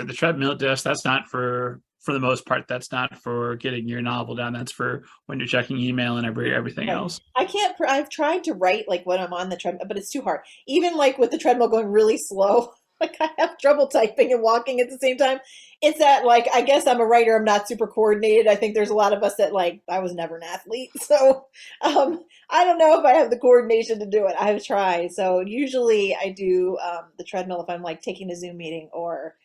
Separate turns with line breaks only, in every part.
the treadmill disc, that's not for the most part, that's not for getting your novel down. That's for when you're checking email and everything
Right.
else.
I can't, I've tried to write like when I'm on the treadmill, but it's too hard. Even like with the treadmill going really slow, like I have trouble typing and walking at the same time. It's that like, I guess I'm a writer. I'm not super coordinated. I think there's a lot of us that like, I was never an athlete. So, I don't know if I have the coordination to do it. I've tried. So usually I do, the treadmill if I'm like taking a Zoom meeting or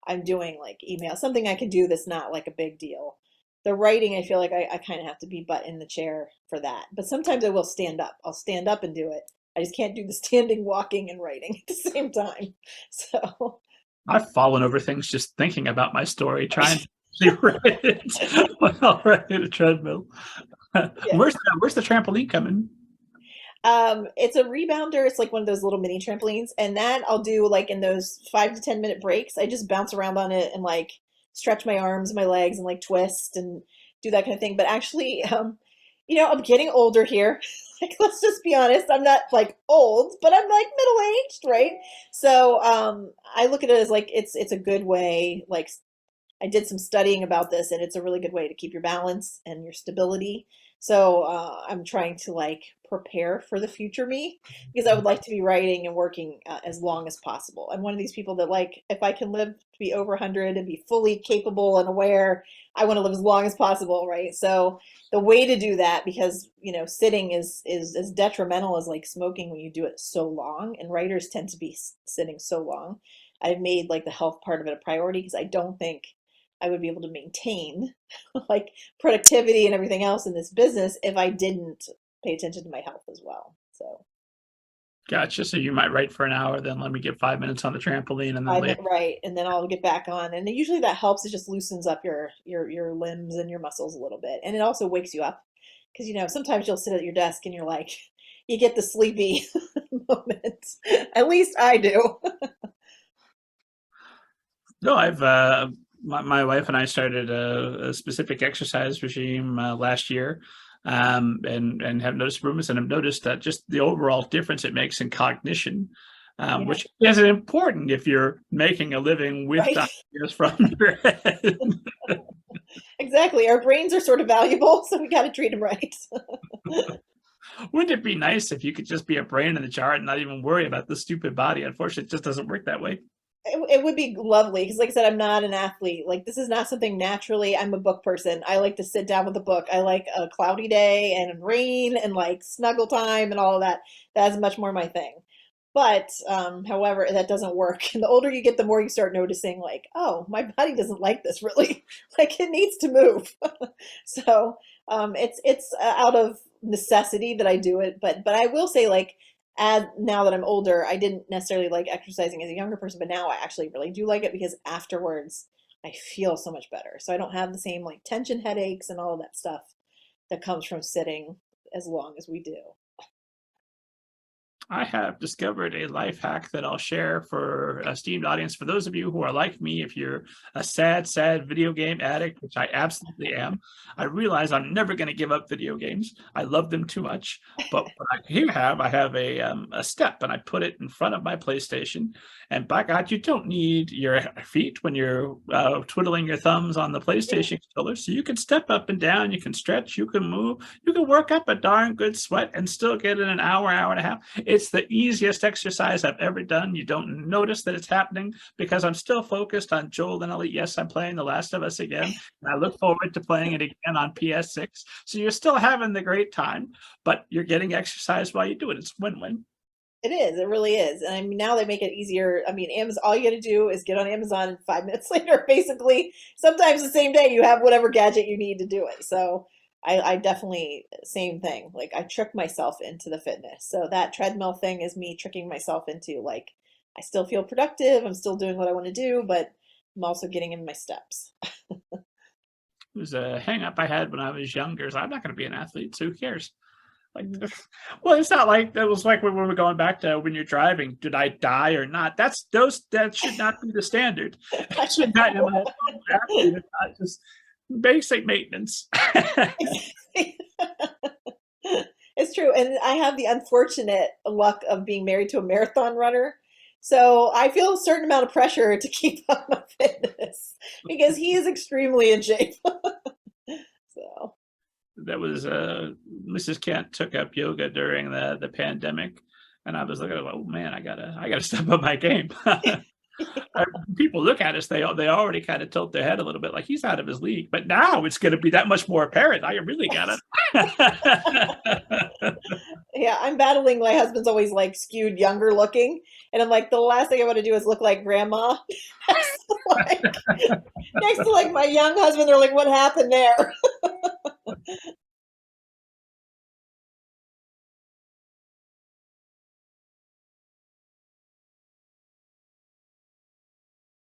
I'm doing like email, something I can do that's not like a big deal. The writing, I feel like I kind of have to be butt in the chair for that. But sometimes I will stand up. I'll stand up and do it. I just can't do the standing, walking, and writing at the same time. So,
I've fallen over things just thinking about my story, trying to write it while riding a treadmill.
yeah.
Where's the trampoline coming?
It's a rebounder. It's like one of those little mini trampolines, and that I'll do like in those 5 to 10 minute breaks. I just bounce around on it and like stretch my arms, my legs, and like twist and do that kind of thing. But actually, I'm getting older here. Like, let's just be honest. I'm not like old, but I'm like middle aged, right? So, I look at it as like it's a good way. Like, I did some studying about this, and it's a really good way to keep your balance and your stability. So I'm trying to like prepare for the future me because I would like to be writing and working as long as possible. I'm one of these people that like if I can live to be over 100 and be fully capable and aware, I want to live as long as possible, right? So the way to do that, because sitting is as detrimental as like smoking when you do it so long, and writers tend to be sitting so long. I've made like the health part of it a priority because I don't think I would be able to maintain like productivity and everything else in this business if I didn't pay attention to my health as well. So
Gotcha. So you might write for an hour, then let me get 5 minutes on the trampoline, and then
I
later.
right, and then I'll get back on. And usually that helps. It just loosens up your limbs and your muscles a little bit, and it also wakes you up because sometimes you'll sit at your desk and you're like you get the sleepy moment. At least I do.
No, I've my wife and I started a specific exercise regime last year, and have noticed improvements, and have noticed that just the overall difference it makes in cognition,
Yeah,
which is important if you're making a living with
right.
ideas from your head.
Exactly. Our brains are sort of valuable, so we got to treat them right.
Wouldn't it be nice if you could just be a brain in the jar and not even worry about the stupid body? Unfortunately, it just doesn't work that way.
It would be lovely because, like I said, I'm not an athlete. Like, this is not something naturally. I'm a book person. I like to sit down with a book. I like a cloudy day and rain and like snuggle time and all of that. That's much more my thing. But, however, that doesn't work. And the older you get, the more you start noticing, like, oh, my body doesn't like this really. Like, it needs to move. So, it's out of necessity that I do it. But I will say, like, as now that I'm older, I didn't necessarily like exercising as a younger person, but now I actually really do like it because afterwards I feel so much better. So I don't have the same like tension headaches and all of that stuff that comes from sitting as long as we do.
I have discovered a life hack that I'll share for a esteemed audience. For those of you who are like me, if you're a sad video game addict, which I absolutely am, I realize I'm never going to give up video games. I love them too much. But what I have a step, and I put it in front of my PlayStation. And by God, you don't need your feet when you're twiddling your thumbs on the PlayStation controller. So you can step up and down, you can stretch, you can move, you can work up a darn good sweat and still get in an hour and a half. It's the easiest exercise I've ever done. You don't notice that it's happening because I'm still focused on Joel and Ellie. Yes, I'm playing The Last of Us again, and I look forward to playing it again on PS6. So you're still having the great time, but you're getting exercise while you do it. It's win-win.
It is. It really is. And I mean, now they make it easier. I mean, Amazon, all you got to do is get on Amazon and 5 minutes later, basically, sometimes the same day, you have whatever gadget you need to do it. So I definitely, same thing. Like, I trick myself into the fitness. So that treadmill thing is me tricking myself into like, I still feel productive. I'm still doing what I want to do, but I'm also getting in my steps.
It was a hang up I had when I was younger. So I'm not going to be an athlete, so who cares? Like,
Mhm.
well, it's not like that was like when we were going back to when you're driving. Did I die or not? That should not be the standard. It should not. Am I a athlete or not? Just basic maintenance.
It's true. And I have the unfortunate luck of being married to a marathon runner. So I feel a certain amount of pressure to keep up my fitness because he is extremely in shape. So
That was Mrs. Kent took up yoga during the pandemic, and I was looking at, oh man, I gotta step up my game. People look at us, they already kind of tilt their head a little bit, like he's out of his league. But now it's going to be that much more apparent. I really gotta.
yeah, I'm battling. My husband's always like skewed younger looking, and I'm like, the last thing I want to do is look like grandma. Like, next to like my young husband, they're like, what happened there?